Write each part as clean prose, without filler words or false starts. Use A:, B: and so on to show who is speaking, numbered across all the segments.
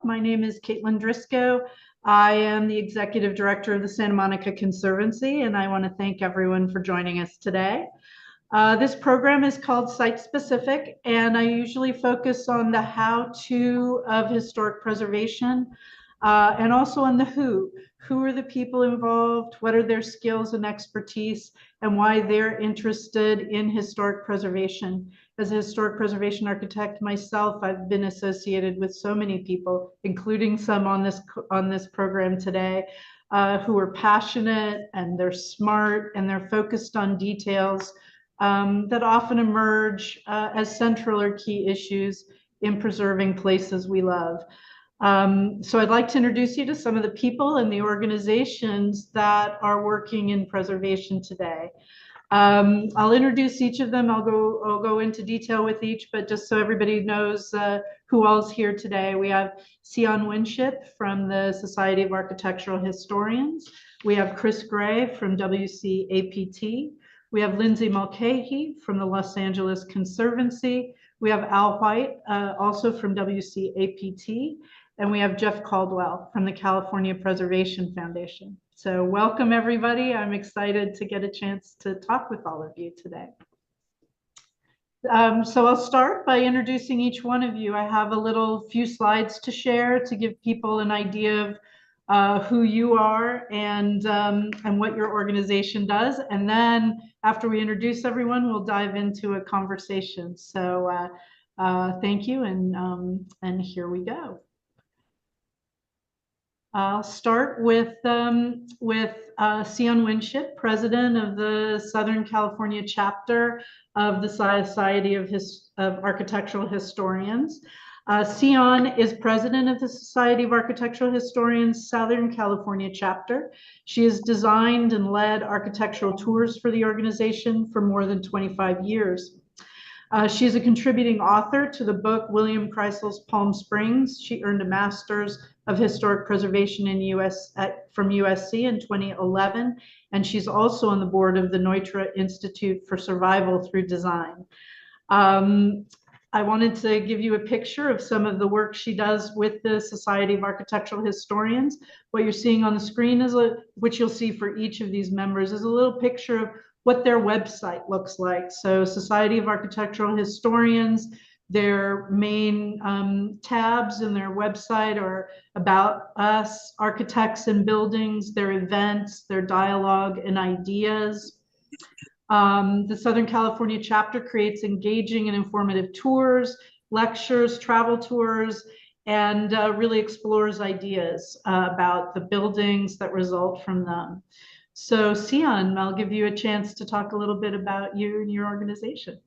A: My name is Kaitlin Drisko. I am the Executive Director of the Santa Monica Conservancy, and I want to thank everyone for joining us today. This program is called Site Specific, and I usually focus on the how-to of historic preservation and also on the who. Who are the people involved? What are their skills and expertise, and why they're interested in historic preservation? As a historic preservation architect myself, I've been associated with so many people, including some on this program today, who are passionate and they're smart and they're focused on details that often emerge as central or key issues in preserving places we love. So I'd like to introduce you to some of the people and the organizations that are working in preservation today. I'll introduce each of them. I'll go into detail with each, but just so everybody knows who all's here today, we have Sion Winship from the Society of Architectural Historians. We have Chris Gray from WCAPT. We have Lindsay Mulcahy from the Los Angeles Conservancy. We have Al White, also from WCAPT. And we have Jeff Caldwell from the California Preservation Foundation. So welcome, everybody. I'm excited to get a chance to talk with all of you today. So I'll start by introducing each one of you. I have a few slides to share to give people an idea of who you are and what your organization does. And then after we introduce everyone, we'll dive into a conversation. So thank you, and here we go. I'll start with Sion Winship, president of the Southern California chapter of the Society of Architectural Historians. Sion is president of the Society of Architectural Historians Southern California chapter. She has designed and led architectural tours for the organization for more than 25 years. She's a contributing author to the book William Kreisel's Palm Springs. She earned a master's of historic preservation from USC in 2011, and she's also on the board of the Neutra Institute for Survival Through Design. I wanted to give you a picture of some of the work she does with the Society of Architectural Historians. What you're seeing on the screen is which you'll see for each of these members, is a little picture of what their website looks like. So Society of Architectural Historians, their main tabs in their website are about us, architects and buildings, their events, their dialogue and ideas. The Southern California chapter creates engaging and informative tours, lectures, travel tours, and really explores ideas about the buildings that result from them. So Sion, I'll give you a chance to talk a little bit about you and your organization.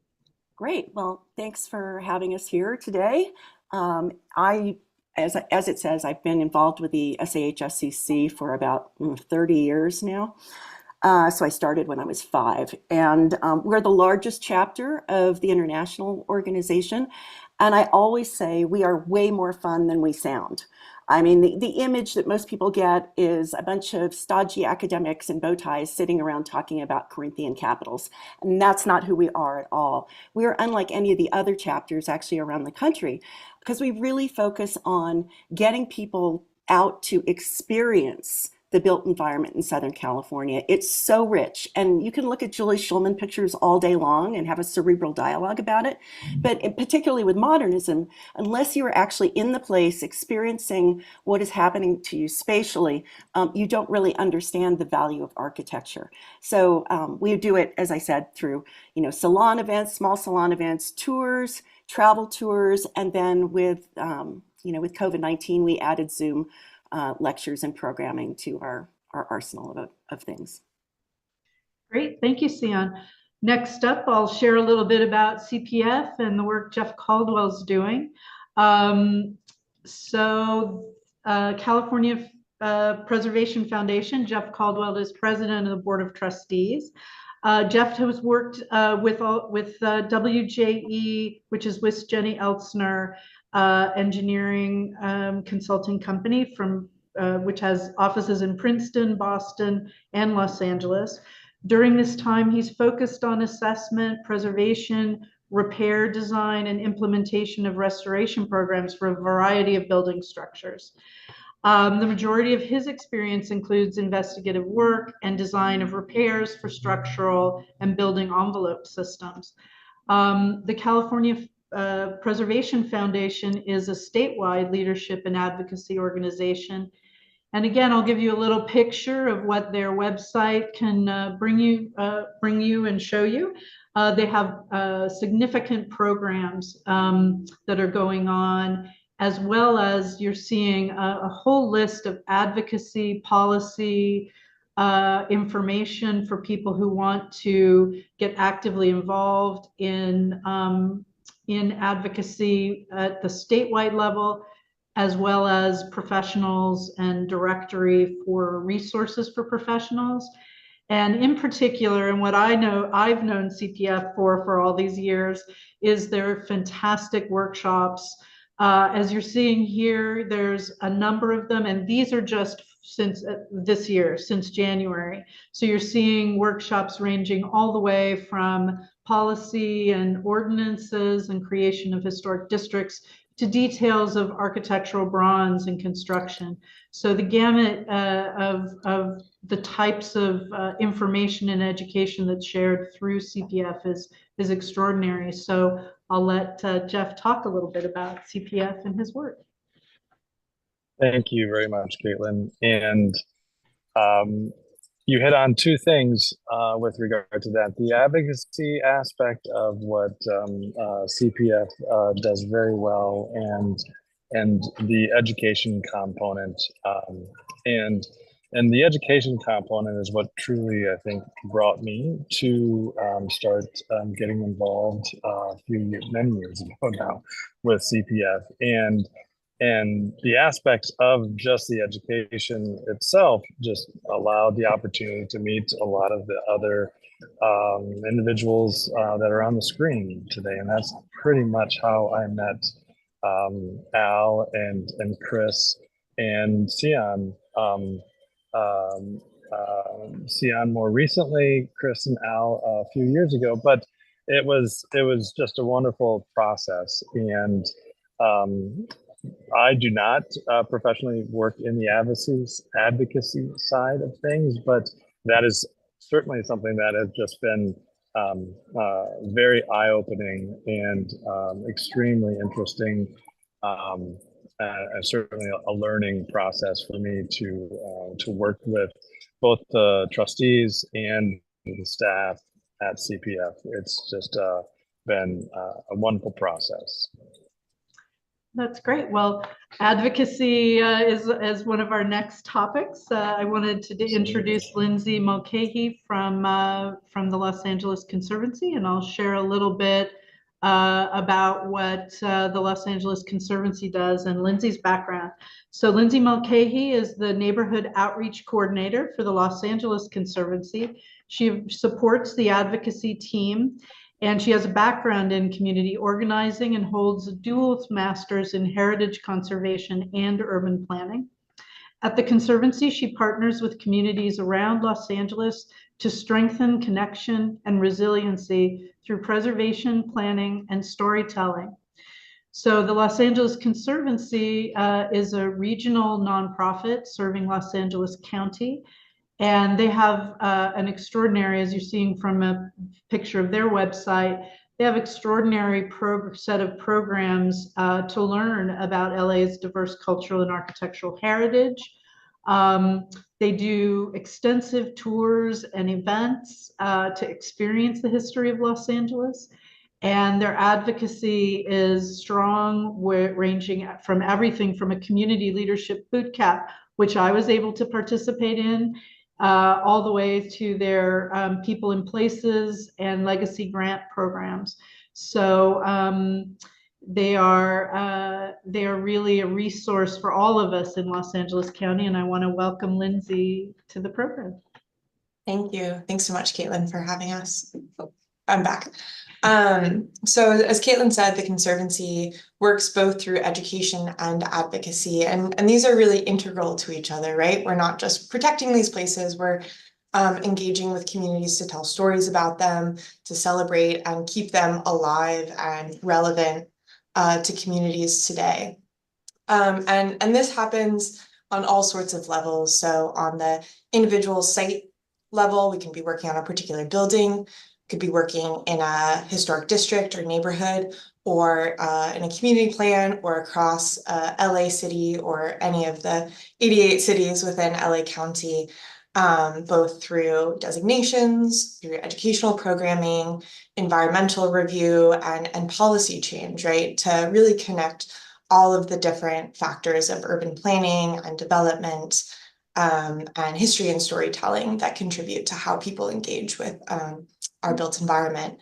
B: Great. Well, thanks for having us here today. As it says, I've been involved with the SAHSCC for about 30 years now. So I started when I was 5, and we're the largest chapter of the international organization. And I always say we are way more fun than we sound. I mean, the image that most people get is a bunch of stodgy academics in bow ties sitting around talking about Corinthian capitals. And that's not who we are at all. We are unlike any of the other chapters actually around the country, because we really focus on getting people out to experience the built environment in Southern California. It's so rich, and you can look at Julie Schulman pictures all day long and have a cerebral dialogue about it. But particularly with modernism, unless you are actually in the place experiencing what is happening to you spatially, you don't really understand the value of architecture. So we do it, as I said, through salon events, small salon events, tours, travel tours, and then with with COVID-19, we added Zoom lectures and programming to our arsenal of things.
A: Great, thank you, Sion. Next up, I'll share a little bit about CPF and the work Jeff Caldwell's doing. California Preservation Foundation, Jeff Caldwell is president of the Board of Trustees. Jeff has worked with WJE, which is with Jenny Eltzner, engineering consulting company which has offices in Princeton, Boston, and Los Angeles. During this time, he's focused on assessment, preservation, repair, design, and implementation of restoration programs for a variety of building structures. The majority of his experience includes investigative work and design of repairs for structural and building envelope systems. The California Preservation Foundation is a statewide leadership and advocacy organization. And again, I'll give you a little picture of what their website can bring you and show you. They have significant programs that are going on, as well as you're seeing a whole list of advocacy, policy, information for people who want to get actively involved in advocacy at the statewide level, as well as professionals and directory for resources for professionals. And in particular, and what I've known CPF for all these years, is their fantastic workshops. As you're seeing here, there's a number of them, and these are just since this year, since January. So you're seeing workshops ranging all the way from policy and ordinances and creation of historic districts to details of architectural bronze and construction. So the gamut of the types of information and education that's shared through CPF is extraordinary. So I'll let Jeff talk a little bit about CPF and his work.
C: Thank you very much, Kaitlin. And you hit on two things with regard to that. The advocacy aspect of what CPF does very well, and the education component. And the education component is what truly, I think, brought me to start getting involved many years ago now with CPF. And the aspects of just the education itself just allowed the opportunity to meet a lot of the other individuals that are on the screen today. And that's pretty much how I met Al and Chris and Sion. Sion more recently, Chris and Al a few years ago, but it was just a wonderful process. And I do not professionally work in the advocacy side of things, but that is certainly something that has just been very eye-opening and extremely interesting, and certainly a learning process for me to work with both the trustees and the staff at CPF. It's just been a wonderful process.
A: That's great. Well, advocacy is one of our next topics. I wanted to introduce Lindsay Mulcahy from the Los Angeles Conservancy, and I'll share a little bit about what the Los Angeles Conservancy does and Lindsay's background. So Lindsay Mulcahy is the Neighborhood Outreach Coordinator for the Los Angeles Conservancy. She supports the advocacy team, and she has a background in community organizing and holds a dual master's in heritage conservation and urban planning. At the Conservancy, she partners with communities around Los Angeles to strengthen connection and resiliency through preservation, planning, and storytelling. So the Los Angeles Conservancy is a regional nonprofit serving Los Angeles County. And they have an extraordinary, as you're seeing from a picture of their website, they have extraordinary set of programs to learn about LA's diverse cultural and architectural heritage. They do extensive tours and events to experience the history of Los Angeles. And their advocacy is strong, ranging from everything from a community leadership boot camp, which I was able to participate in, all the way to their People in Places and Legacy Grant programs. So they are really a resource for all of us in Los Angeles County, and I want to welcome Lindsay to the program.
D: Thank you. Thanks so much, Kaitlin, for having us. Oh, I'm back. So as Kaitlin said, the Conservancy works both through education and advocacy, and these are really integral to each other, right? We're not just protecting these places, we're engaging with communities to tell stories about them, to celebrate and keep them alive and relevant to communities today. And this happens on all sorts of levels. So on the individual site level, we can be working on a particular building, could be working in a historic district or neighborhood, or in a community plan, or across LA City or any of the 88 cities within LA County, both through designations, through educational programming, environmental review, and policy change, right? To really connect all of the different factors of urban planning and development, and history and storytelling that contribute to how people engage with our built environment.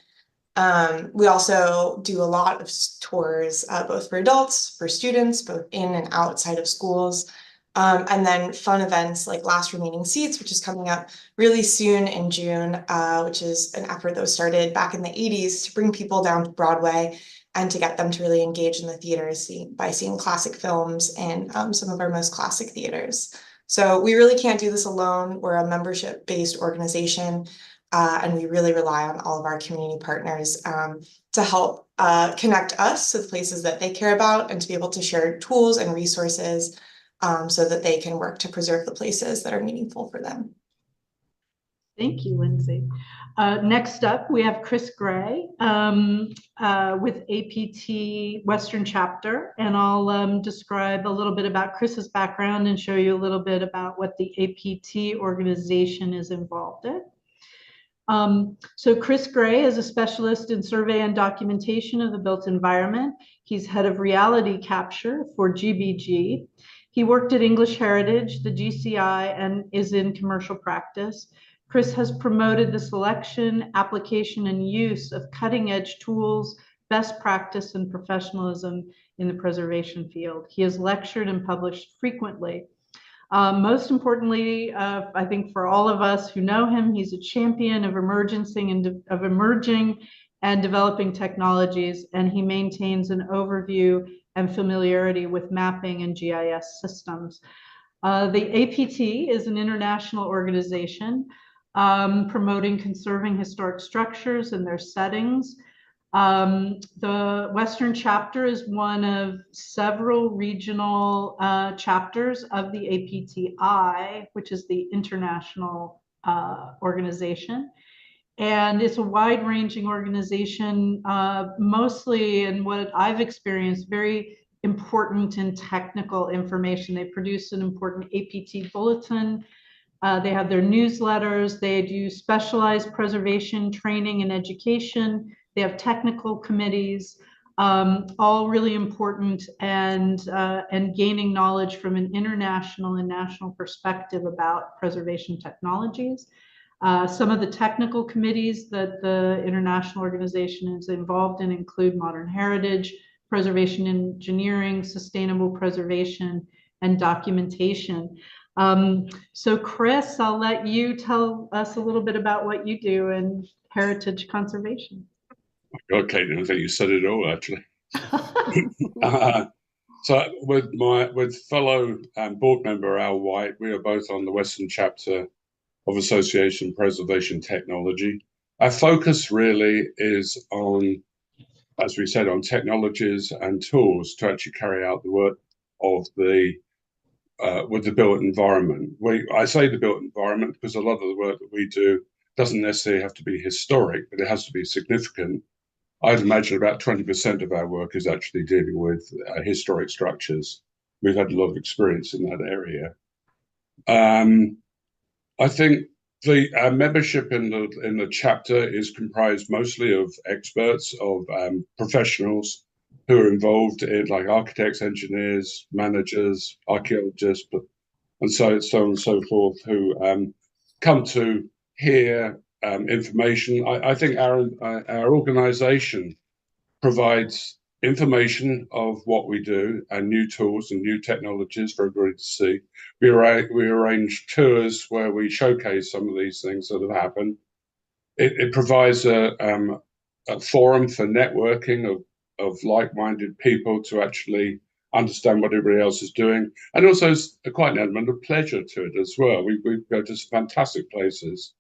D: We also do a lot of tours, both for adults, for students, both in and outside of schools. And then fun events like Last Remaining Seats, which is coming up really soon in June, which is an effort that was started back in the 80s to bring people down to Broadway and to get them to really engage in the theater by seeing classic films in some of our most classic theaters. So we really can't do this alone. We're a membership-based organization, and we really rely on all of our community partners to help connect us to the places that they care about and to be able to share tools and resources so that they can work to preserve the places that are meaningful for them.
A: Thank you, Lindsay. Next up, we have Chris Gray with APT Western Chapter, and I'll describe a little bit about Chris's background and show you a little bit about what the APT organization is involved in. So Chris Gray is a specialist in survey and documentation of the built environment. He's head of reality capture for GBG. He worked at English Heritage, the GCI, and is in commercial practice. Chris has promoted the selection, application, and use of cutting-edge tools, best practice, and professionalism in the preservation field. He has lectured and published frequently. Most importantly, I think for all of us who know him, he's a champion of emerging and developing technologies, and he maintains an overview and familiarity with mapping and GIS systems. The APT is an international organization promoting conserving historic structures and their settings. The Western chapter is one of several regional chapters of the APTI, which is the international organization. And it's a wide-ranging organization, mostly in what I've experienced, very important and technical information. They produce an important APT bulletin. They have their newsletters. They do specialized preservation training and education. They have technical committees, all really important, and gaining knowledge from an international and national perspective about preservation technologies. Some of the technical committees that the international organization is involved in include modern heritage, preservation engineering, sustainable preservation, and documentation. So Chris, I'll let you tell us a little bit about what you do in heritage conservation.
E: Okay, I think you said it all, actually. So with fellow board member Al White, we are both on the Western chapter of Association Preservation Technology. Our focus really is on, as we said, on technologies and tools to actually carry out the work of with the built environment. I say the built environment because a lot of the work that we do doesn't necessarily have to be historic, but it has to be significant. I'd imagine about 20% of our work is actually dealing with historic structures. We've had a lot of experience in that area. I think our membership in the chapter is comprised mostly of experts, of professionals who are involved in, like, architects, engineers, managers, archaeologists, and so on and so forth, who come to hear information. I think our organization provides information of what we do and new tools and new technologies for everybody to see. We arrange tours where we showcase some of these things that have happened. It provides a forum for networking of like-minded people to actually understand what everybody else is doing. And also quite an element of pleasure to it as well. We go to some fantastic places.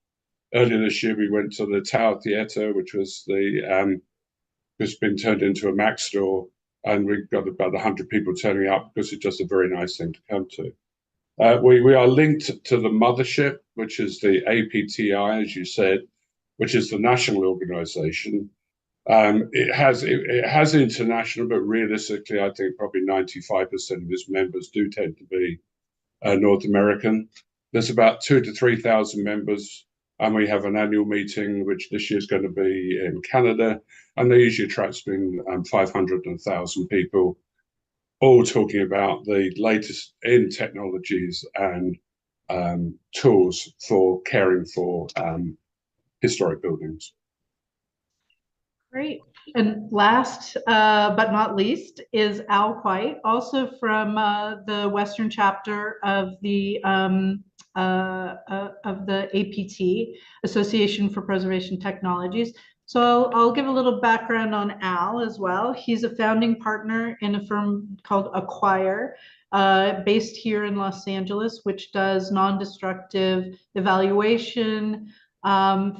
E: Earlier this year, we went to the Tower Theatre, which was it's been turned into a Mac store, and we've got about 100 people turning up because it's just a very nice thing to come to. We are linked to the mothership, which is the APTI, as you said, which is the national organization. It has international, but realistically, I think probably 95% of its members do tend to be North American. There's about 2,000 to 3,000 members, and we have an annual meeting, which this year is going to be in Canada, and they usually attract between 500 and 1,000 people, all talking about the latest in technologies and tools for caring for historic buildings.
A: Great. And last but not least is Al White, also from the Western chapter of the APT, Association for Preservation Technologies. So I'll give a little background on Al as well. He's a founding partner in a firm called Acquire, based here in Los Angeles, which does non-destructive evaluation,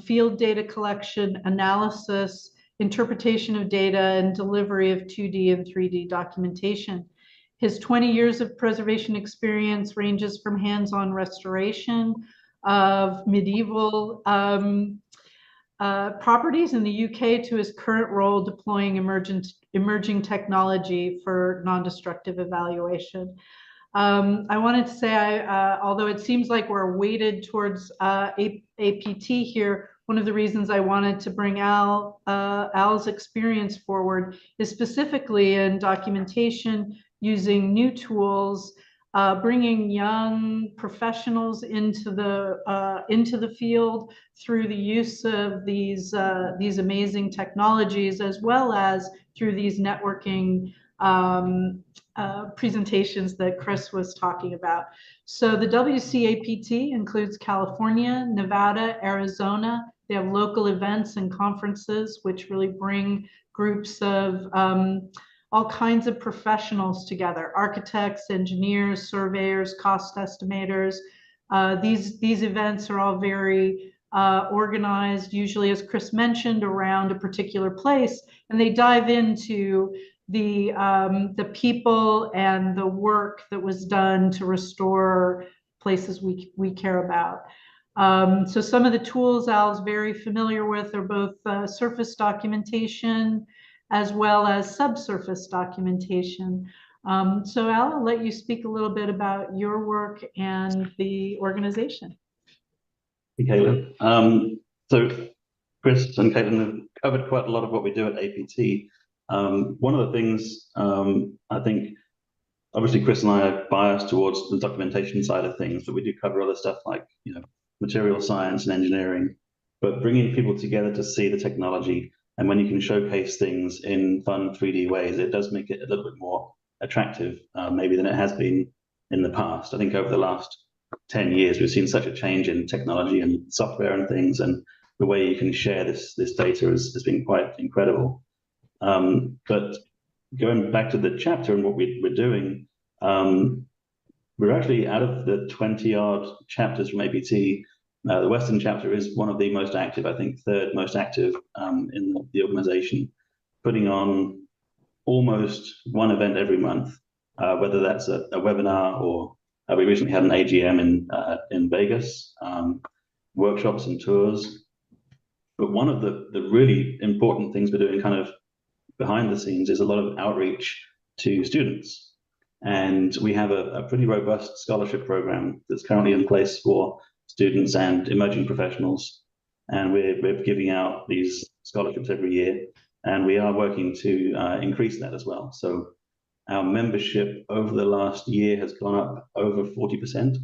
A: field data collection, analysis, interpretation of data, and delivery of 2D and 3D documentation. His 20 years of preservation experience ranges from hands-on restoration of medieval properties in the UK to his current role deploying emerging technology for non-destructive evaluation. I wanted to say, although it seems like we're weighted towards APT here, one of the reasons I wanted to bring Al's experience forward is specifically in documentation, using new tools, bringing young professionals into the field through the use of these amazing technologies, as well as through these networking presentations that Chris was talking about. So the WCAPT includes California, Nevada, Arizona. They have local events and conferences, which really bring groups of all kinds of professionals together: architects, engineers, surveyors, cost estimators. These events are all very organized, usually, as Chris mentioned, around a particular place, and they dive into the people and the work that was done to restore places we care about. So some of the tools Al's very familiar with are both surface documentation as well as subsurface documentation. So Al, I'll let you speak a little bit about your work and the organization.
F: Hey, Kaitlin. So Chris and Kaitlin have covered quite a lot of what we do at APT. One of the things I think, obviously Chris and I are biased towards the documentation side of things, but we do cover other stuff like, material science and engineering, but bringing people together to see the technology. And when you can showcase things in fun 3D ways, it does make it a little bit more attractive, maybe than it has been in the past. I think over the last 10 years, we've seen such a change in technology and software and things, and the way you can share this data has been quite incredible. But going back to the chapter and what we're doing, we're actually, out of the 20-odd chapters from APT, the Western chapter is one of the most active, I think third most active in the organization, putting on almost one event every month, whether that's a webinar or we recently had an AGM in Vegas, workshops and tours. But one of the really important things we're doing kind of behind the scenes is a lot of outreach to students. And we have a pretty robust scholarship program that's currently in place for students and emerging professionals. And we're giving out these scholarships every year. And we are working to increase that as well. So our membership over the last year has gone up over 40%.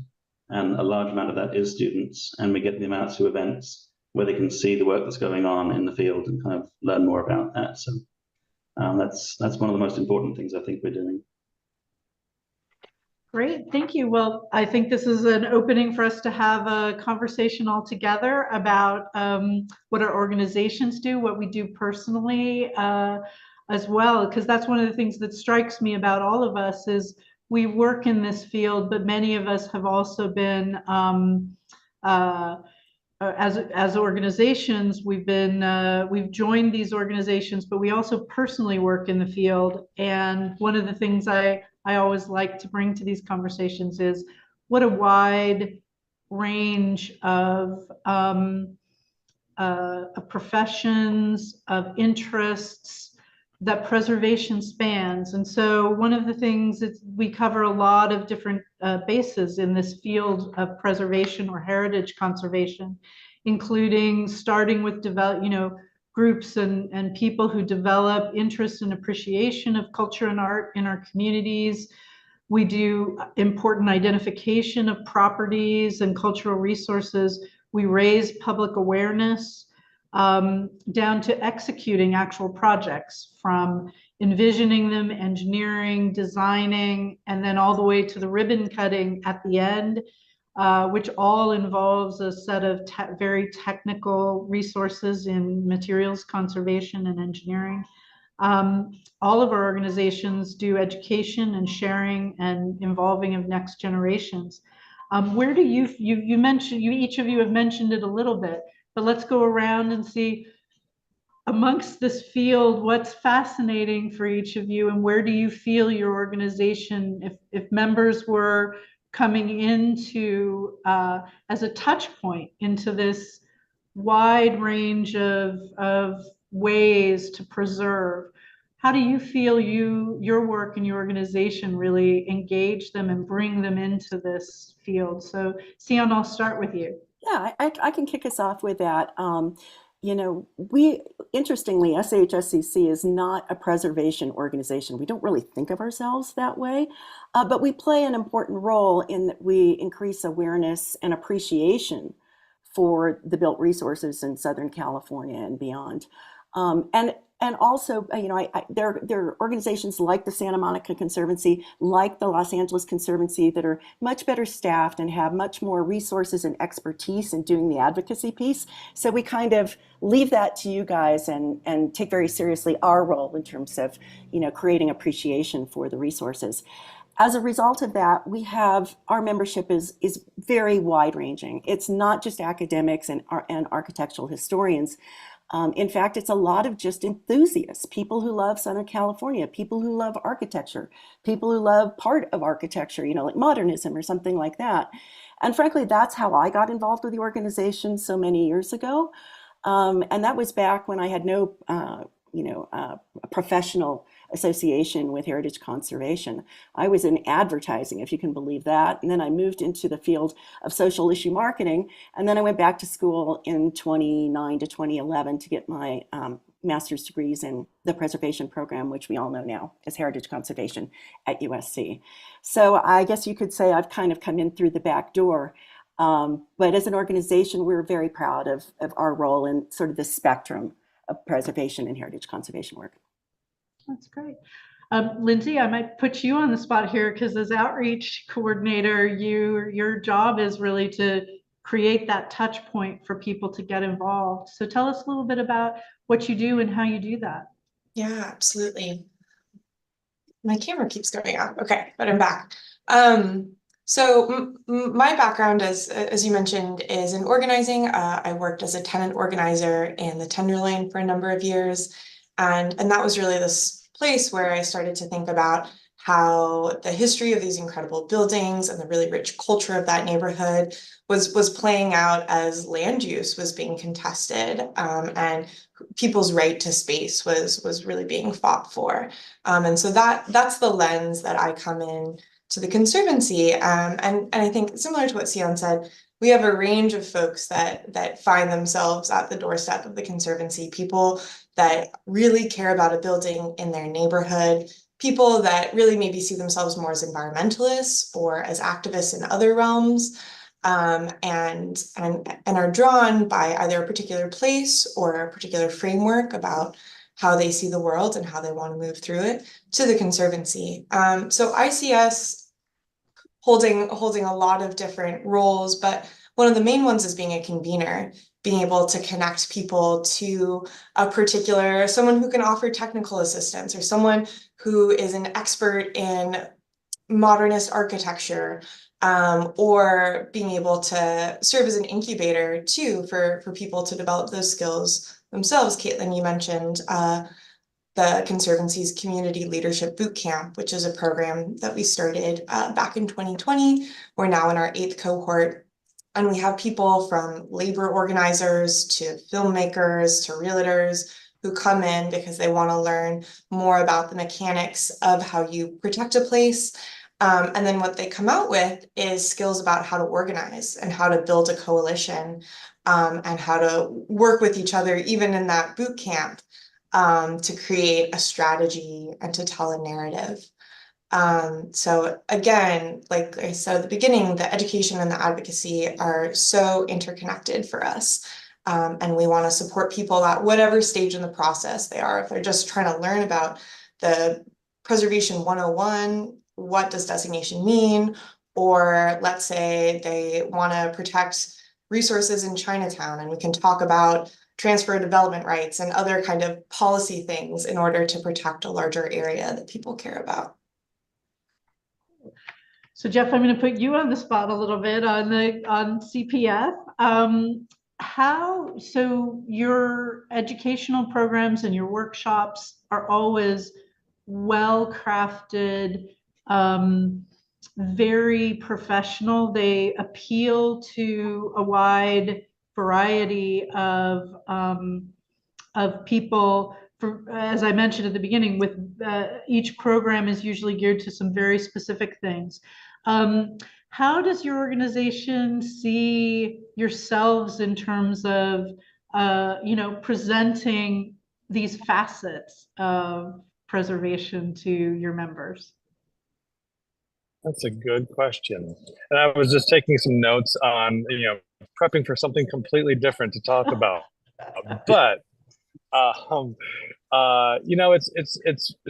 F: And a large amount of that is students. And we get them out to events where they can see the work that's going on in the field and kind of learn more about that. So that's one of the most important things I think we're doing.
A: Great, thank you. Well, I think this is an opening for us to have a conversation all together about what our organizations do, what we do personally. as well, because that's one of the things that strikes me about all of us is we work in this field, but many of us have also been as organizations, we've joined these organizations, but we also personally work in the field. And one of the things I always like to bring to these conversations is what a wide range of professions, of interests that preservation spans. And so one of the things is we cover a lot of different bases in this field of preservation or heritage conservation, including starting with groups and people who develop interest and appreciation of culture and art in our communities. We do important identification of properties and cultural resources. We raise public awareness, down to executing actual projects, from envisioning them, engineering, designing, and then all the way to the ribbon cutting at the end, which all involves a set of very technical resources in materials conservation and engineering. All of our organizations do education and sharing and involving of next generations. Where do you mentioned, each of you have mentioned it a little bit, but let's go around and see amongst this field, what's fascinating for each of you, and where do you feel your organization, if members were coming into as a touch point into this wide range of ways to preserve, how do you feel your work and your organization really engage them and bring them into this field? So Sion, I'll start with you.
B: Yeah, I can kick us off with that. We, interestingly, SHSCC is not a preservation organization. We don't really think of ourselves that way, but we play an important role in that we increase awareness and appreciation for the built resources in Southern California and beyond. And also, there are organizations like the Santa Monica Conservancy, like the Los Angeles Conservancy, that are much better staffed and have much more resources and expertise in doing the advocacy piece. So we kind of leave that to you guys and take very seriously our role in terms of, creating appreciation for the resources. As a result of that, we have our membership is very wide ranging. It's not just academics and architectural historians. In fact, it's a lot of just enthusiasts, people who love Southern California, people who love architecture, people who love part of architecture, like modernism or something like that. And frankly, that's how I got involved with the organization so many years ago. And that was back when I had no, professional association with heritage conservation. I was in advertising, if you can believe that. And then I moved into the field of social issue marketing. And then I went back to school in 2009 to 2011 to get my master's degrees in the preservation program, which we all know now as heritage conservation at USC. So I guess you could say I've kind of come in through the back door. But as an organization, we're very proud of our role in sort of the spectrum of preservation and heritage conservation work.
A: That's great. Lindsay, I might put you on the spot here because as outreach coordinator, your job is really to create that touch point for people to get involved. So tell us a little bit about what you do and how you do that.
D: Yeah, absolutely. My camera keeps going out. Okay, but I'm back. So my background, as you mentioned, is in organizing. I worked as a tenant organizer in the Tenderloin for a number of years. And that was really this place where I started to think about how the history of these incredible buildings and the really rich culture of that neighborhood was playing out as land use was being contested, and people's right to space was really being fought for. And so that's the lens that I come in to the Conservancy. And I think similar to what Sion said, we have a range of folks that find themselves at the doorstep of the Conservancy, people that really care about a building in their neighborhood, people that really maybe see themselves more as environmentalists or as activists in other realms, and are drawn by either a particular place or a particular framework about how they see the world and how they want to move through it to the Conservancy. So I see us holding a lot of different roles, but one of the main ones is being a convener. being able to connect people to a particular, someone who can offer technical assistance or someone who is an expert in modernist architecture, or being able to serve as an incubator too for people to develop those skills themselves. Kaitlin, you mentioned the Conservancy's Community Leadership Bootcamp, which is a program that we started back in 2020. We're now in our 8th cohort, and we have people from labor organizers to filmmakers to realtors who come in because they want to learn more about the mechanics of how you protect a place. And then what they come out with is skills about how to organize and how to build a coalition, and how to work with each other, even in that boot camp, to create a strategy and to tell a narrative. So again, like I said at the beginning, the education and the advocacy are so interconnected for us. And we want to support people at whatever stage in the process they are. If they're just trying to learn about the Preservation 101, what does designation mean? Or let's say they want to protect resources in Chinatown, and we can talk about transfer development rights and other kind of policy things in order to protect a larger area that people care about.
A: So Jeff, I'm going to put you on the spot a little bit on CPF. So your educational programs and your workshops are always well crafted, very professional. They appeal to a wide variety of people. As I mentioned at the beginning, with each program is usually geared to some very specific things. How does your organization see yourselves in terms of presenting these facets of preservation to your members?
C: That's a good question. And I was just taking some notes on, prepping for something completely different to talk about. But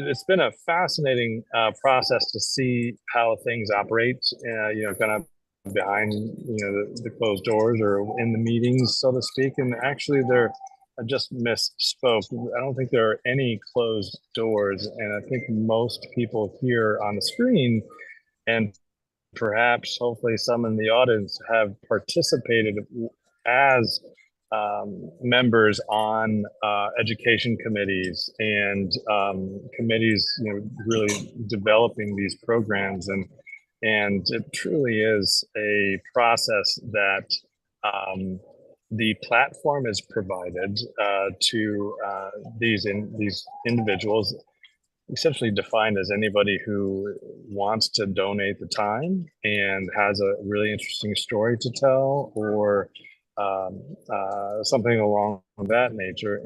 C: it's been a fascinating process to see how things operate, kind of behind the closed doors or in the meetings, so to speak. And actually, I just misspoke. I don't think there are any closed doors, and I think most people here on the screen, and perhaps hopefully some in the audience, have participated as members on education committees and committees, really developing these programs, and it truly is a process that the platform is provided to these individuals, essentially defined as anybody who wants to donate the time and has a really interesting story to tell, or something along that nature.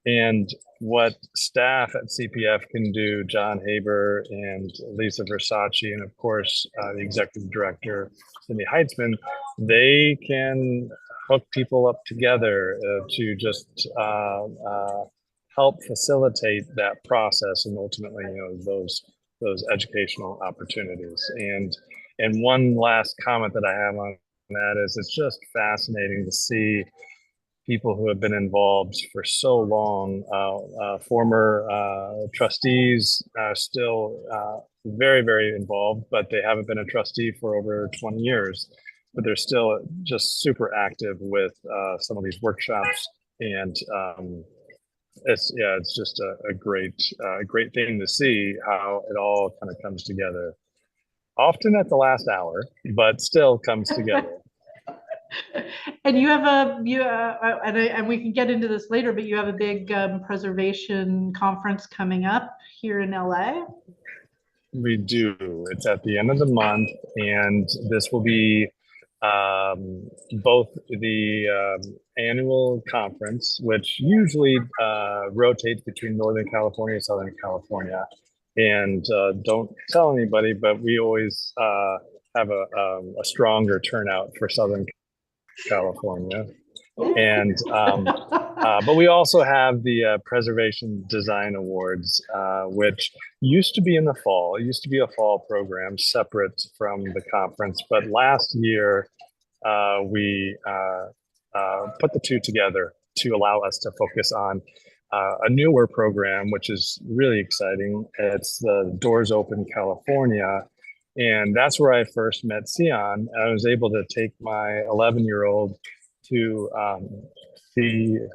C: And what staff at CPF can do, John Haber and Lisa Versace, and of course the executive director, Cindy Heitzman, they can hook people up together to just help facilitate that process, and ultimately, those educational opportunities. And one last comment that I have on that is, it's just fascinating to see people who have been involved for so long, former trustees, still very, very involved, but they haven't been a trustee for over 20 years, but they're still just super active with some of these workshops. And it's just a great thing to see how it all kind of comes together, often at the last hour, but still comes together.
A: And you have and we can get into this later, but you have a big preservation conference coming up here in LA.
C: We do. It's at the end of the month, and this will be both the annual conference, which usually rotates between Northern California and Southern California. And don't tell anybody, but we always have a stronger turnout for Southern California. And but we also have the Preservation Design Awards, which used to be in the fall. It used to be a fall program separate from the conference, but last year we put the two together to allow us to focus on a newer program, which is really exciting. It's the Doors Open California. And that's where I first met Sion. I was able to take my 11-year-old to the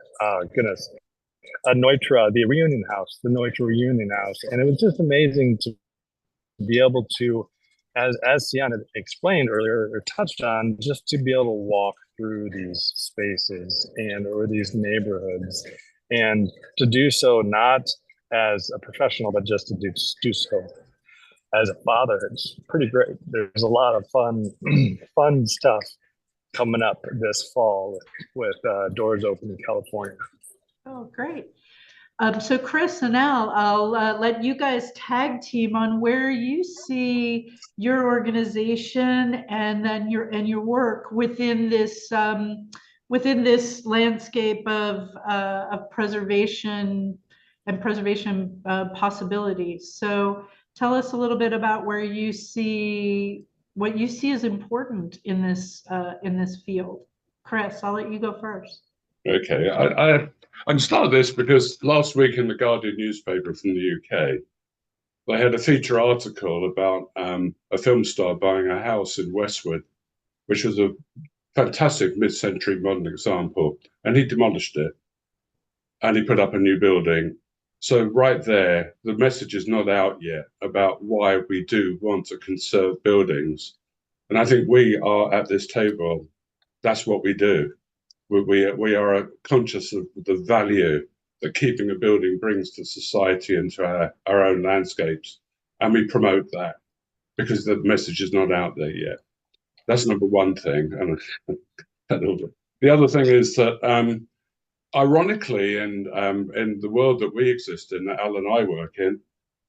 C: reunion house, the Neutra reunion house. And it was just amazing to be able to, as Sion had explained earlier or touched on, just to be able to walk through these spaces or these neighborhoods, and to do so not as a professional, but just to do so as a father. It's pretty great. There's a lot of fun stuff coming up this fall with Doors Open in California.
A: Oh, great. So Chris and Al, I'll let you guys tag team on where you see your organization and then your work within this landscape of preservation and preservation possibilities. So tell us a little bit about what you see as important in this field. Chris, I'll let you go first.
E: Okay, I started this because last week in the Guardian newspaper from the UK, they had a feature article about a film star buying a house in Westwood, which was a fantastic mid-century modern example, and he demolished it and he put up a new building. So right there, the message is not out yet about why we do want to conserve buildings. And I think we are at this table, that's what we do. We are conscious of the value that keeping a building brings to society and to our own landscapes. And we promote that because the message is not out there yet. That's number one thing. And the other thing is that, ironically, in the world that we exist in, that Al and I work in,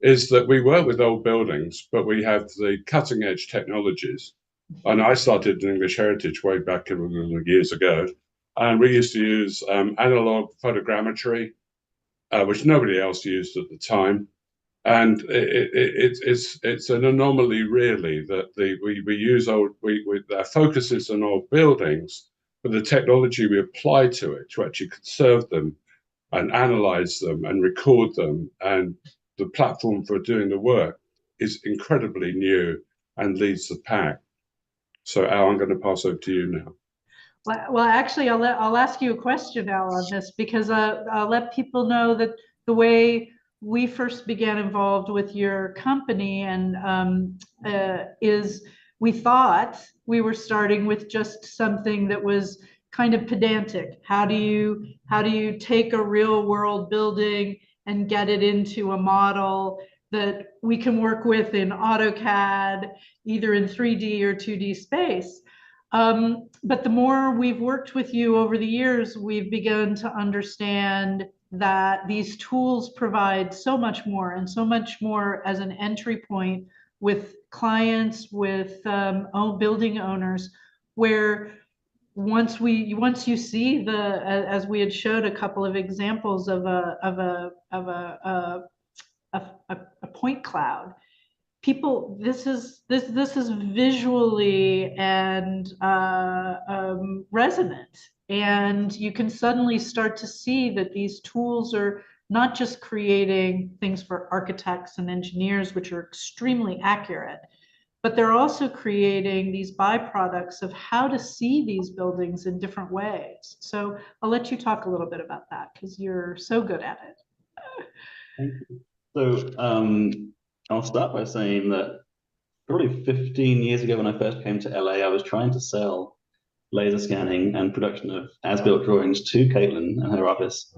E: is that we work with old buildings, but we have the cutting edge technologies. And I started in English Heritage way back years ago. And we used to use analog photogrammetry, which nobody else used at the time. And it's an anomaly, really, that we use our focus is on old buildings, but the technology we apply to it to actually conserve them and analyze them and record them, and the platform for doing the work is incredibly new and leads the pack. So Al, I'm going to pass over to you now.
A: Well, actually, I'll ask you a question, Al, on this, because I'll let people know that the way we first began involved with your company and is we thought we were starting with just something that was kind of pedantic. How do you take a real world building and get it into a model that we can work with in AutoCAD, either in 3D or 2D space? But the more we've worked with you over the years, we've begun to understand that these tools provide so much more, and so much more as an entry point with clients, with building owners, where once you see as we had showed a couple of examples of a point cloud, people, this is visually and resonant, and you can suddenly start to see that these tools are not just creating things for architects and engineers, which are extremely accurate, but they're also creating these byproducts of how to see these buildings in different ways. So I'll let you talk a little bit about that because you're so good at it.
F: Thank you. So I'll start by saying that probably 15 years ago when I first came to LA, I was trying to sell laser scanning and production of as-built drawings to Kaitlin and her office.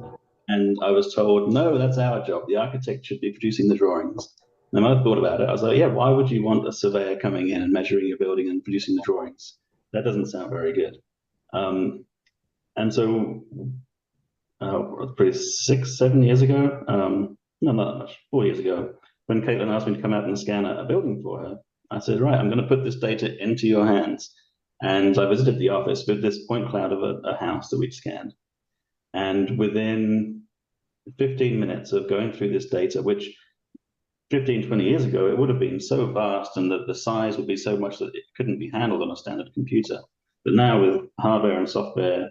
F: And I was told, no, that's our job. The architect should be producing the drawings. And then I thought about it. I was like, yeah, why would you want a surveyor coming in and measuring your building and producing the drawings? That doesn't sound very good. And so probably 6-7 years ago, no, not that much, 4 years ago, when Kaitlin asked me to come out and scan a building for her, I said, right, I'm going to put this data into your hands. And I visited the office with this point cloud of a house that we'd scanned. And within 15 minutes of going through this data, which 15, 20 years ago, it would have been so vast and that the size would be so much that it couldn't be handled on a standard computer. But now with hardware and software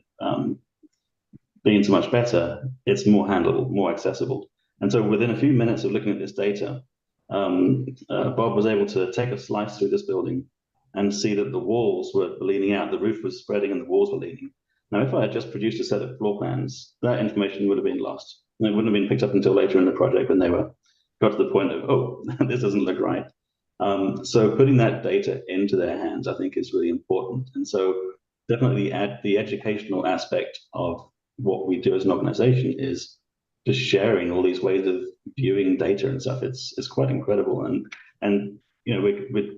F: being so much better, it's more handleable, more accessible. And so within a few minutes of looking at this data, Bob was able to take a slice through this building and see that the walls were leaning out, the roof was spreading and the walls were leaning. Now, if I had just produced a set of floor plans, that information would have been lost. And it wouldn't have been picked up until later in the project when they got to the point of, oh, this doesn't look right. So putting that data into their hands, I think, is really important. And so definitely the educational aspect of what we do as an organization is just sharing all these ways of viewing data and stuff. It's quite incredible. And you know,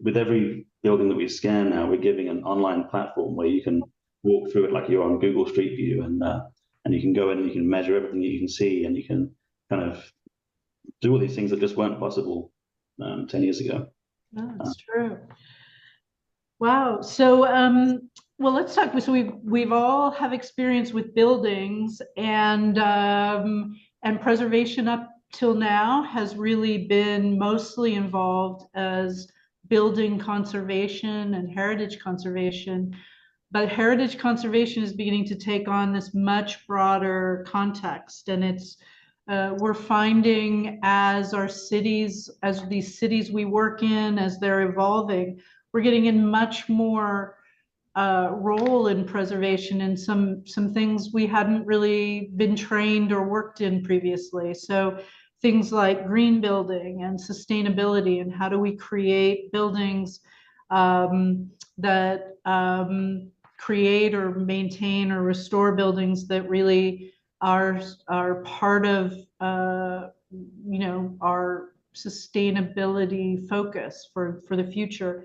F: with every building that we scan now, we're giving an online platform where you can walk through it like you're on Google Street View, and you can go in and you can measure everything that you can see, and you can kind of do all these things that just weren't possible 10 years ago.
A: Oh, that's true. Wow. So, well, let's talk. So we've all have experience with buildings, and preservation up till now has really been mostly involved as building conservation and heritage conservation. But heritage conservation is beginning to take on this much broader context, and it's we're finding as these cities we work in, as they're evolving, we're getting in much more role in preservation and some things we hadn't really been trained or worked in previously. So things like green building and sustainability, and how do we create buildings that create or maintain or restore buildings that really are part of you know, our sustainability focus for the future.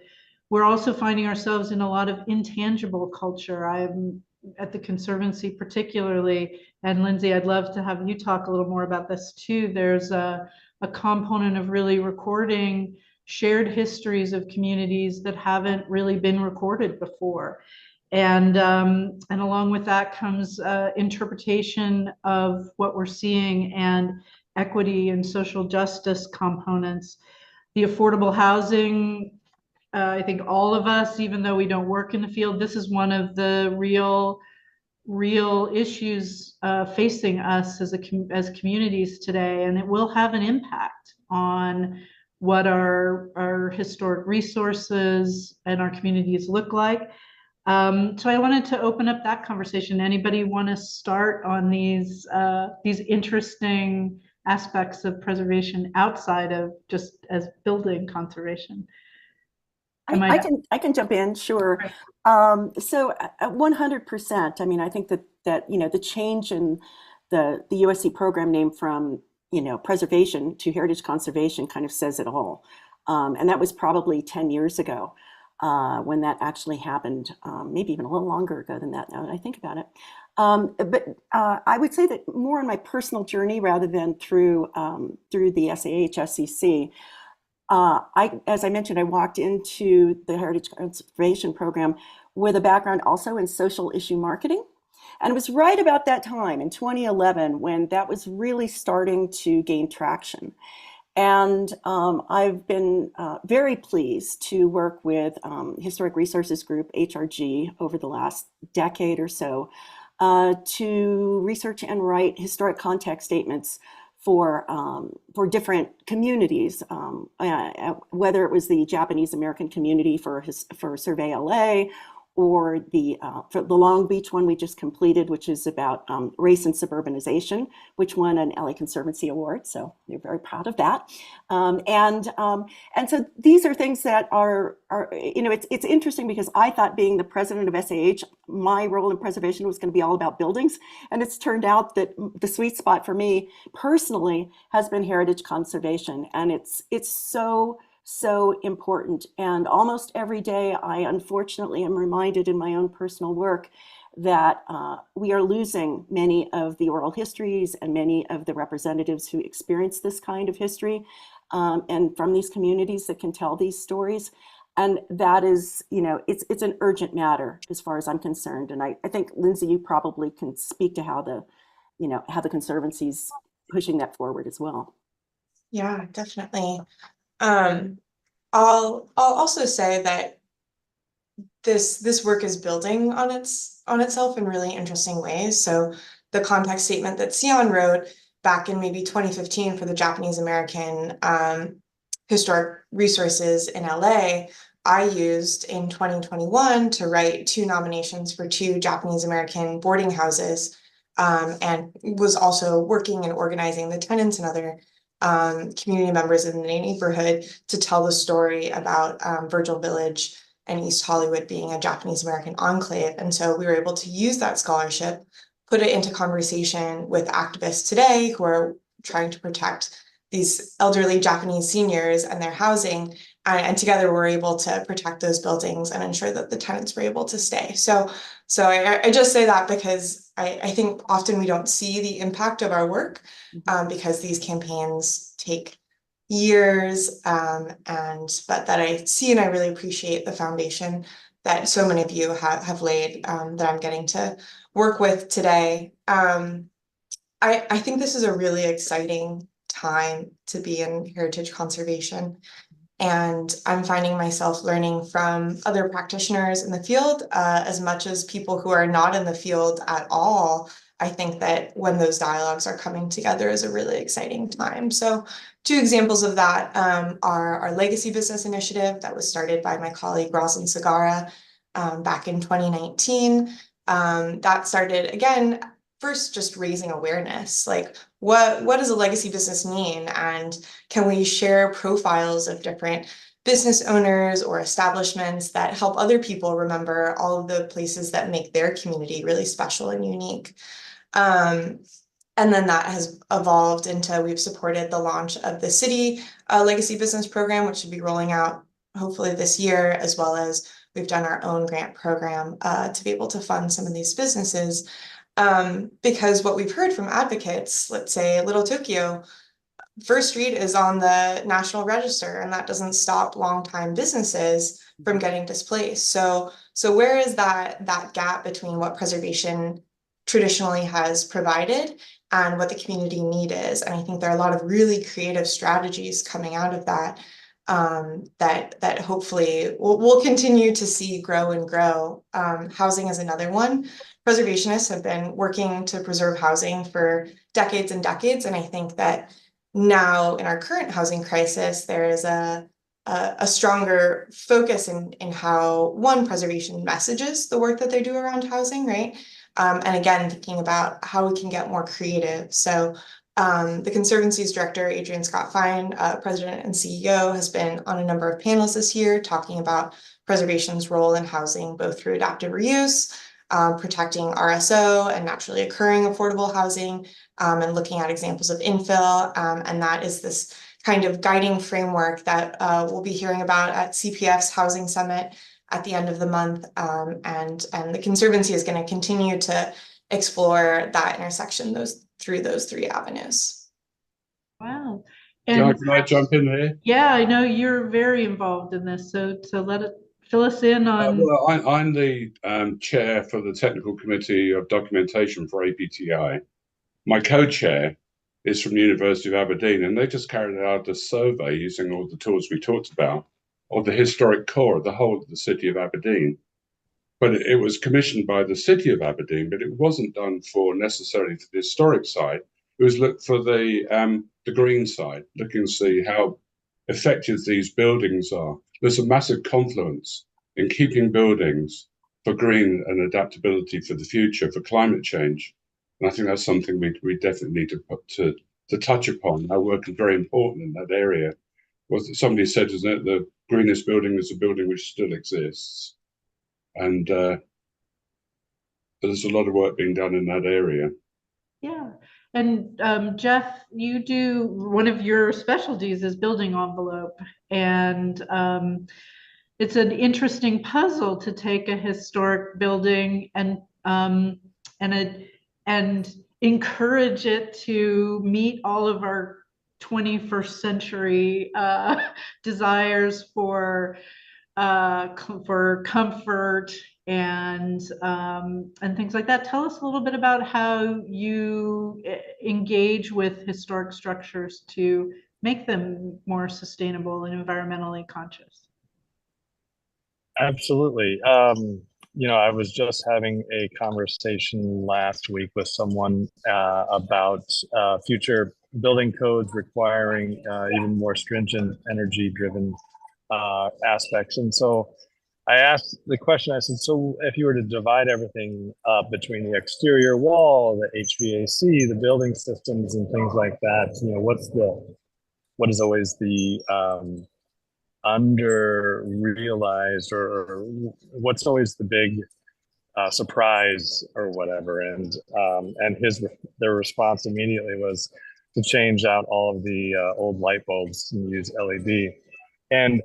A: We're also finding ourselves in a lot of intangible culture. I'm at the Conservancy particularly, and Lindsay, I'd love to have you talk a little more about this too. There's a component of really recording shared histories of communities that haven't really been recorded before. And along with that comes interpretation of what we're seeing, and equity and social justice components. The affordable housing, I think all of us, even though we don't work in the field, this is one of the real issues facing us as communities today, and it will have an impact on what our historic resources and our communities look like. So I wanted to open up that conversation. Anybody want to start on these interesting aspects of preservation outside of just as building conservation?
B: I can jump in, sure. So 100%. I mean, I think that you know, the change in the USC program name from, you know, preservation to heritage conservation kind of says it all. And that was probably 10 years ago when that actually happened, maybe even a little longer ago than that now that I think about it. But I would say that more on my personal journey rather than through the SAH-SCC. As I mentioned, I walked into the Heritage Conservation Program with a background also in social issue marketing. And it was right about that time in 2011 when that was really starting to gain traction. And I've been very pleased to work with Historic Resources Group, HRG, over the last decade or so to research and write historic context statements for different communities, whether it was the Japanese American community for Survey LA, or for the Long Beach one we just completed, which is about race and suburbanization, which won an LA Conservancy Award. So we're very proud of that. And so these are things that are you know, it's interesting because I thought, being the president of SAH, my role in preservation was going to be all about buildings. And it's turned out that the sweet spot for me personally has been heritage conservation. And it's so important. And almost every day, I unfortunately am reminded in my own personal work that we are losing many of the oral histories and many of the representatives who experience this kind of history and from these communities that can tell these stories. And that is, you know, it's an urgent matter as far as I'm concerned. And I think, Lindsay, you probably can speak to how the Conservancy's pushing that forward as well.
D: Yeah, definitely. I'll also say that this work is building on its on itself in really interesting ways. So the context statement that Sion wrote back in maybe 2015 for the Japanese American historic resources in LA, I used in 2021 to write 2 nominations for 2 Japanese American boarding houses, and was also working and organizing the tenants and other community members in the neighborhood to tell the story about Virgil Village and East Hollywood being a Japanese American enclave. And so we were able to use that scholarship, put it into conversation with activists today who are trying to protect these elderly Japanese seniors and their housing. And together we're able to protect those buildings and ensure that the tenants were able to stay. So I just say that because I think often we don't see the impact of our work because these campaigns take years, but that I see and I really appreciate the foundation that so many of you have laid that I'm getting to work with today. I think this is a really exciting time to be in heritage conservation. And I'm finding myself learning from other practitioners in the field as much as people who are not in the field at all. I think that when those dialogues are coming together is a really exciting time. So 2 examples of that are our Legacy Business Initiative that was started by my colleague Rosalind Sagara back in 2019. That started, again, first just raising awareness, like what does a legacy business mean? And can we share profiles of different business owners or establishments that help other people remember all of the places that make their community really special and unique? And then that has evolved into, we've supported the launch of the city legacy business program, which should be rolling out hopefully this year, as well as we've done our own grant program to be able to fund some of these businesses. Because what we've heard from advocates, let's say Little Tokyo, First Street is on the National Register, and that doesn't stop longtime businesses from getting displaced. So where is that gap between what preservation traditionally has provided and what the community need is? And I think there are a lot of really creative strategies coming out of that that hopefully we'll continue to see grow and grow. Housing is another one. Preservationists have been working to preserve housing for decades and decades, and I think that now in our current housing crisis, there is a stronger focus in how, one, preservation messages the work that they do around housing, right? And again, thinking about how we can get more creative. So the Conservancy's director, Adrian Scott Fine, president and CEO, has been on a number of panels this year talking about preservation's role in housing, both through adaptive reuse, protecting RSO and naturally occurring affordable housing, and looking at examples of infill. And that is this kind of guiding framework that we'll be hearing about at CPF's Housing Summit at the end of the month. And the Conservancy is going to continue to explore that intersection through those 3 avenues.
A: Wow.
E: Can I jump in here?
A: Yeah, I know you're very involved in this, so fill us in on.
E: Well, I'm the chair for the Technical Committee of Documentation for APTI. My co-chair is from the University of Aberdeen, and they just carried out a survey using all the tools we talked about of the historic core of the whole of the city of Aberdeen. But it was commissioned by the city of Aberdeen, but it wasn't done for necessarily the historic side. It was looked for the green side, looking to see how effective these buildings are. There's a massive confluence in keeping buildings for green and adaptability for the future, for climate change. And I think that's something we definitely need to touch upon. Our work is very important in that area. What somebody said, isn't it? The greenest building is a building which still exists. And there's a lot of work being done in that area.
A: Yeah. And Jeff, you do, one of your specialties is building envelope. And it's an interesting puzzle to take a historic building and encourage it to meet all of our 21st century desires for comfort and things like that. Tell us a little bit about how you engage with historic structures to make them more sustainable and environmentally conscious.
C: Absolutely. I was just having a conversation last week with someone about future building codes requiring even more stringent energy-driven aspects. And so I asked the question, I said, so if you were to divide everything up between the exterior wall, the HVAC, the building systems and things like that, what is always the under realized or what's always the big surprise or whatever, and their response immediately was to change out all of the old light bulbs and use LED. And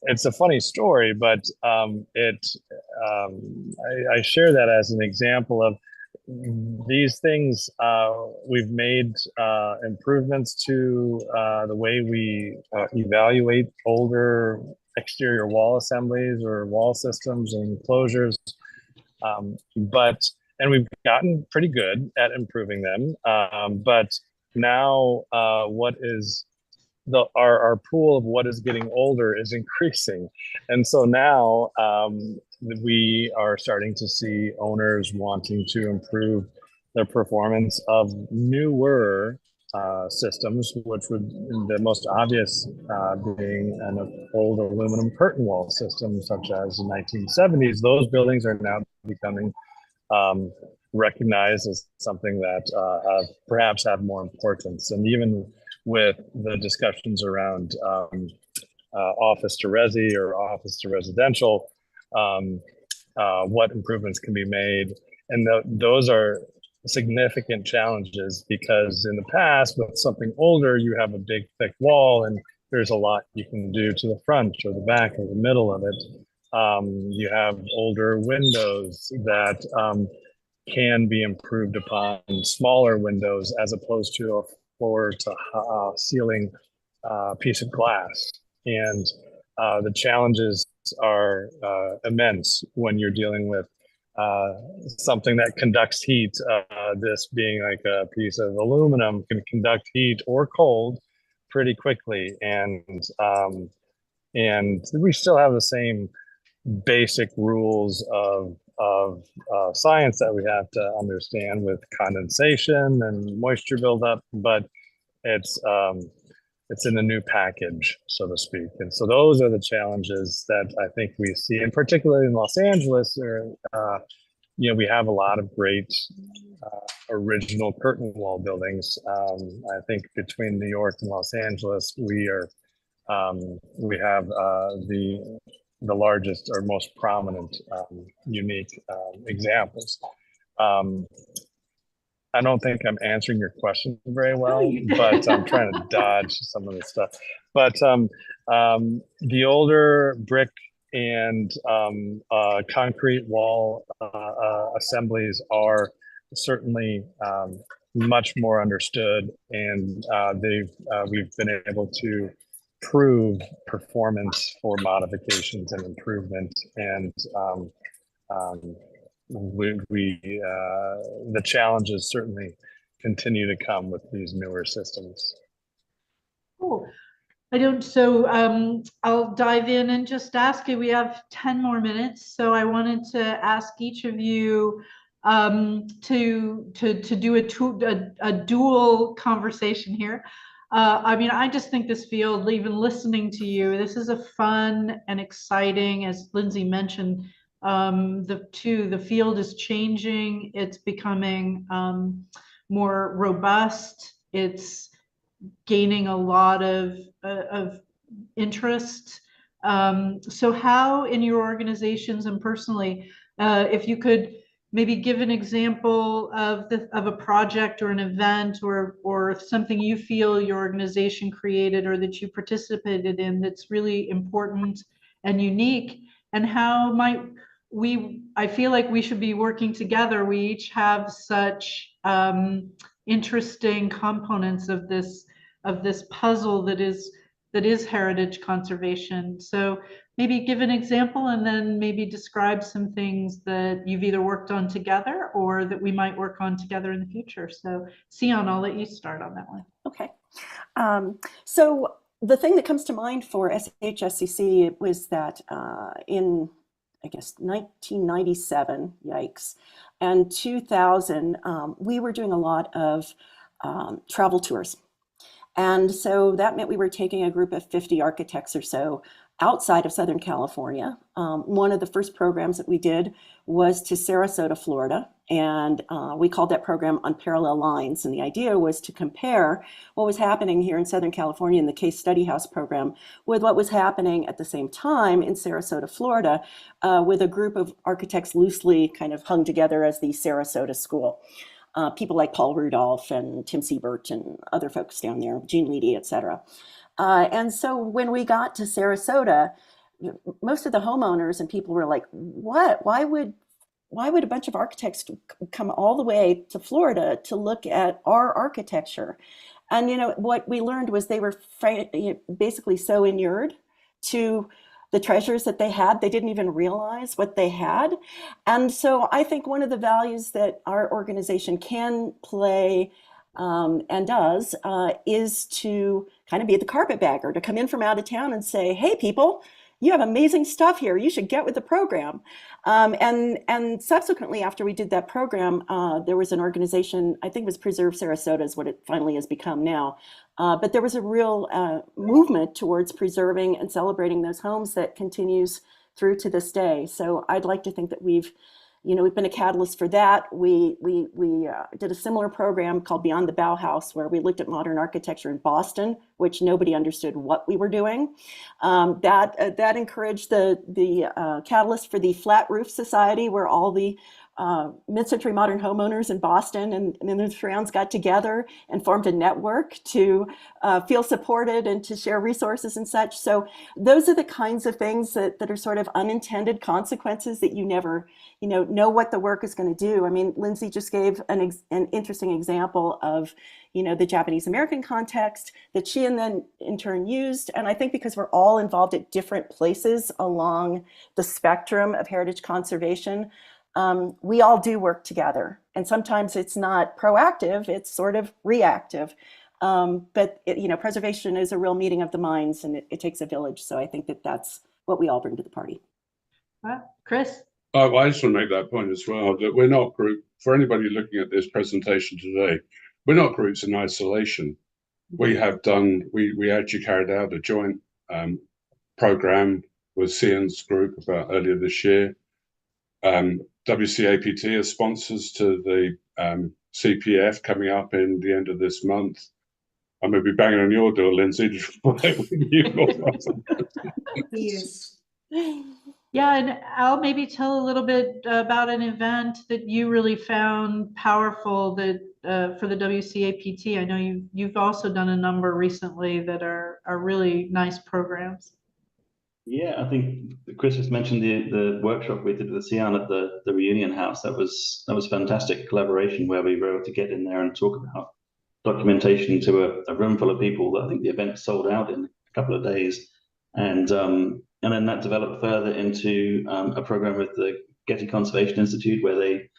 C: it's a funny story, but I share that as an example of these things. We've made improvements to the way we evaluate older exterior wall assemblies or wall systems and enclosures, and we've gotten pretty good at improving them. But now what is our pool of what is getting older is increasing. And so now we are starting to see owners wanting to improve the performance of newer systems, which would, the most obvious being an old aluminum curtain wall system, such as the 1970s. Those buildings are now becoming recognized as something that perhaps have more importance. And even with the discussions around office to resi or office to residential, what improvements can be made. And those are significant challenges, because in the past with something older, you have a big thick wall and there's a lot you can do to the front or the back or the middle of it. You have older windows that can be improved upon, smaller windows as opposed to a floor to ceiling piece of glass. And the challenges are immense when you're dealing with something that conducts heat. This being like a piece of aluminum can conduct heat or cold pretty quickly. And we still have the same basic rules of science that we have to understand with condensation and moisture buildup, but it's in a new package, so to speak. And so those are the challenges that I think we see, and particularly in Los Angeles, we have a lot of great original curtain wall buildings. I think between New York and Los Angeles, we have the largest or most prominent unique examples. I don't think I'm answering your question very well, but I'm trying to dodge some of the stuff. But the older brick and concrete wall assemblies are certainly much more understood, and we've been able to prove performance for modifications and improvement, and the challenges certainly continue to come with these newer systems.
A: Cool. I'll dive in and just ask you, we have 10 more minutes. So I wanted to ask each of you to do a dual conversation here. I just think this field, even listening to you, this is a fun and exciting, as Lindsay mentioned, the field is changing. It's becoming more robust. It's gaining a lot of interest. So how in your organizations and personally, if you could maybe give an example of a project or an event or something you feel your organization created or that you participated in that's really important and unique, and how might I feel like we should be working together. We each have such interesting components of this puzzle that is heritage conservation. So maybe give an example and then maybe describe some things that you've either worked on together or that we might work on together in the future. So Sion, I'll let you start on that one.
B: Okay. So the thing that comes to mind for SHSCC was that in I guess, 1997, yikes, and 2000, we were doing a lot of travel tours. And so that meant we were taking a group of 50 architects or so outside of Southern California. One of the first programs that we did was to Sarasota, Florida, and we called that program On Parallel Lines. And the idea was to compare what was happening here in Southern California in the Case Study House program with what was happening at the same time in Sarasota, Florida, with a group of architects loosely kind of hung together as the Sarasota School. People like Paul Rudolph and Tim Siebert and other folks down there, Gene Leedy, et cetera. And so when we got to Sarasota, most of the homeowners and people were like, what? Why would a bunch of architects come all the way to Florida to look at our architecture? And what we learned was they were basically so inured to the treasures that they had, they didn't even realize what they had. And so I think one of the values that our organization can play and does is to kind of be the carpetbagger, to come in from out of town and say, hey, people, you have amazing stuff here. You should get with the program. And subsequently, after we did that program, there was an organization, I think it was Preserve Sarasota is what it finally has become now. But there was a real movement towards preserving and celebrating those homes that continues through to this day. So I'd like to think that we've been a catalyst for that. We did a similar program called Beyond the Bauhaus, where we looked at modern architecture in Boston, which nobody understood what we were doing. That encouraged the catalyst for the Flat Roof Society, where all the mid-century modern homeowners in Boston and the surrounds got together and formed a network to feel supported and to share resources and such. So those are the kinds of things that are sort of unintended consequences that you never know what the work is going to do. I mean, Lindsay just gave an interesting example of the Japanese American context that she and then in turn used. And I think because we're all involved at different places along the spectrum of heritage conservation, we all do work together. And sometimes it's not proactive, it's sort of reactive. But preservation is a real meeting of the minds, and it takes a village. So I think that's what we all bring to the party.
A: Chris?
E: Oh, I just want to make that point as well, that we're not for anybody looking at this presentation today, we're not groups in isolation. We actually carried out a joint program with CN's group earlier this year. WCAPT are sponsors to the CPF coming up in the end of this month. I'm going to be banging on your door, Lindsay,
D: Yes.
A: Yeah, and I'll maybe tell a little bit about an event that you really found powerful that for the WCAPT. I know you've also done a number recently that are really nice programs.
F: Yeah, I think Chris just mentioned the workshop we did with Sian at the Reunion House. That was fantastic collaboration where we were able to get in there and talk about documentation to a room full of people. I think the event sold out in a couple of days, and then that developed further into a program with the Getty Conservation Institute, where they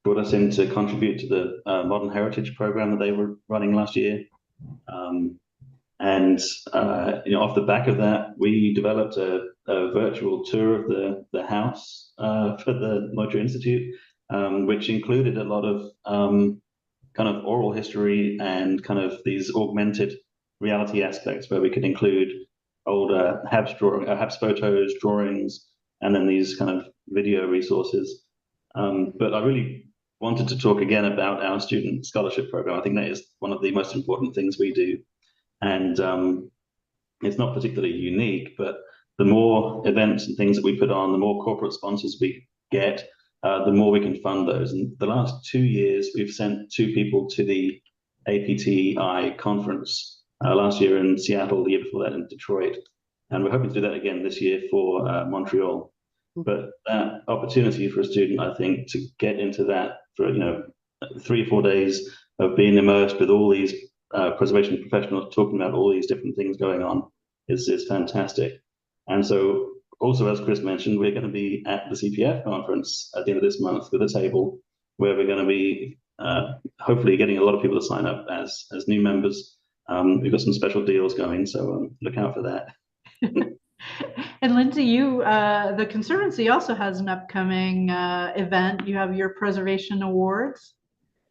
F: brought us in to contribute to the Modern Heritage program that they were running last year. And off the back of that, we developed a virtual tour of the house for the Mulcahy Institute, which included a lot of kind of oral history and kind of these augmented reality aspects, where we could include old Habs photos, drawings, and then these kind of video resources. But I really wanted to talk again about our student scholarship program. I think that is one of the most important things we do. And it's not particularly unique, but the more events and things that we put on, the more corporate sponsors we get, the more we can fund those. And the last 2 years, we've sent 2 people to the APTI conference, last year in Seattle, the year before that in Detroit. And we're hoping to do that again this year for Montreal. But that opportunity for a student, I think, to get into that for 3 or 4 days of being immersed with all these preservation professionals talking about all these different things going on is fantastic. And so also, as Chris mentioned, we're going to be at the CPF conference at the end of this month with a table where we're going to be hopefully getting a lot of people to sign up as new members. We've got some special deals going, so look out for that.
A: And Lindsay, the Conservancy also has an upcoming event. You have your preservation awards.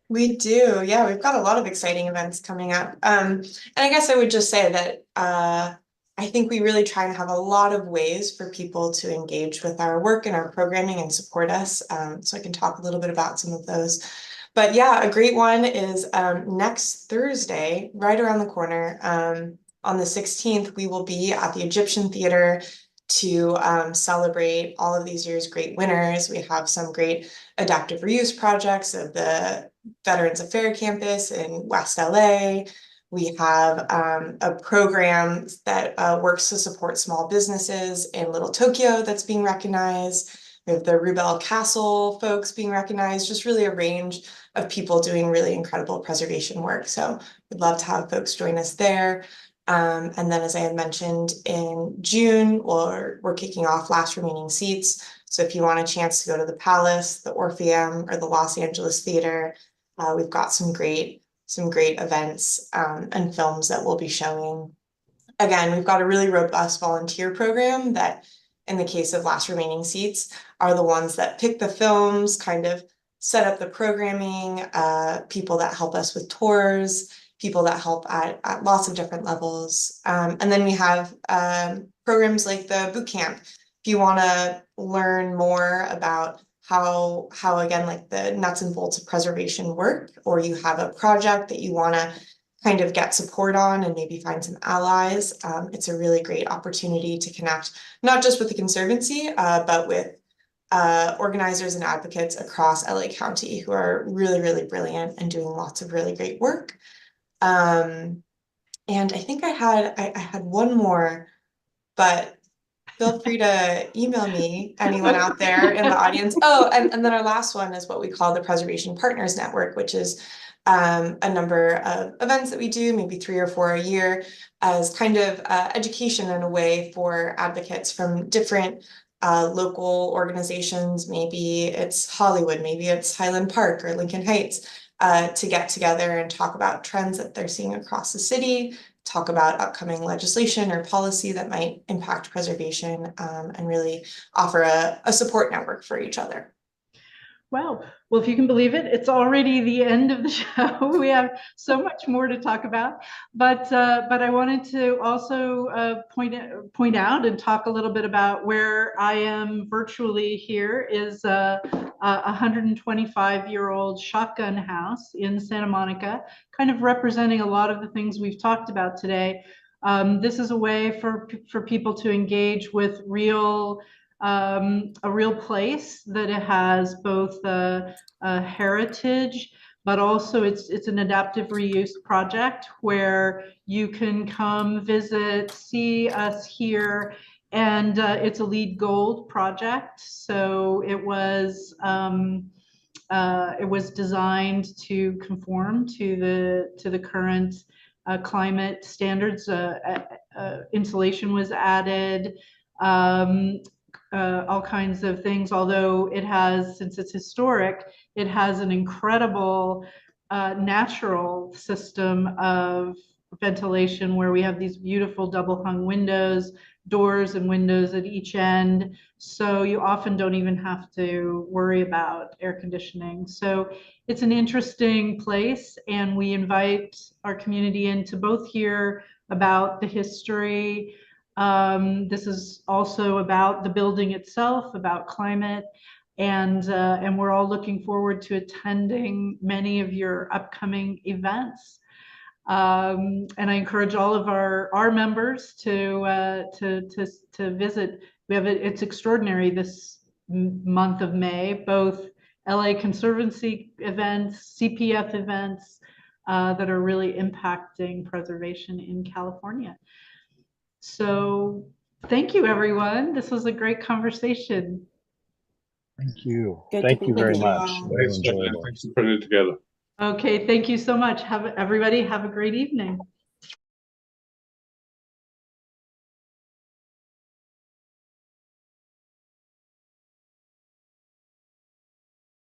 D: We do, yeah, we've got a lot of exciting events coming up. And I guess I would just say that I think we really try and have a lot of ways for people to engage with our work and our programming and support us. So I can talk a little bit about some of those. But yeah, a great one is next Thursday, right around the corner. On the 16th, we will be at the Egyptian Theater to celebrate all of these years' great winners. We have some great adaptive reuse projects of the Veterans Affairs campus in West LA. We have a program that works to support small businesses in Little Tokyo that's being recognized. We have the Rubel Castle folks being recognized, just really a range of people doing really incredible preservation work. So we'd love to have folks join us there. And then, as I had mentioned, in June, we're kicking off Last Remaining Seats. So if you want a chance to go to the Palace, the Orpheum, or the Los Angeles Theater, we've got some great events and films that we'll be showing. Again, we've got a really robust volunteer program that, in the case of Last Remaining Seats, are the ones that pick the films, kind of set up the programming, people that help us with tours, people that help at lots of different levels. And then we have programs like the boot camp. If you want to learn more about how again, like the nuts and bolts of preservation work, or you have a project that you want to kind of get support on and maybe find some allies, it's a really great opportunity to connect, not just with the Conservancy, but with organizers and advocates across LA County who are really, really brilliant and doing lots of really great work. And I think I had one more, but feel free to email me, anyone out there in the audience. Oh, and then our last one is what we call the Preservation Partners Network, which is a number of events that we do, maybe 3 or 4 a year, as kind of education in a way for advocates from different local organizations. Maybe it's Hollywood, maybe it's Highland Park or Lincoln Heights, to get together and talk about trends that they're seeing across the city, talk about upcoming legislation or policy that might impact preservation, and really offer a support network for each other.
A: Well, if you can believe it, it's already the end of the show. We have so much more to talk about, but I wanted to also point out and talk a little bit about where I am virtually. Here is a 125-year-old shotgun house in Santa Monica, kind of representing a lot of the things we've talked about today. This is a way for people to engage with a real place that it has both a heritage, but also it's an adaptive reuse project where you can come visit, see us here, and it's a LEED Gold project. So it was designed to conform to the current climate standards. Insulation was added. All kinds of things, although it has, since it's historic, it has an incredible natural system of ventilation where we have these beautiful double hung windows, doors and windows at each end. So you often don't even have to worry about air conditioning. So it's an interesting place, and we invite our community in to both hear about the history. This is also about the building itself, about climate, and we're all looking forward to attending many of your upcoming events. And I encourage all of our members to visit. It's extraordinary this month of May, both LA Conservancy events, CPF events that are really impacting preservation in California. So thank you, everyone. This was a great conversation.
C: Thank you.
B: Good to
C: Thank
B: be
C: you
B: with
C: very
B: you.
C: much. Very
E: Thanks,
C: enjoyable.
E: thanks for putting it together.
A: Okay, thank you so much. Everybody have a great evening.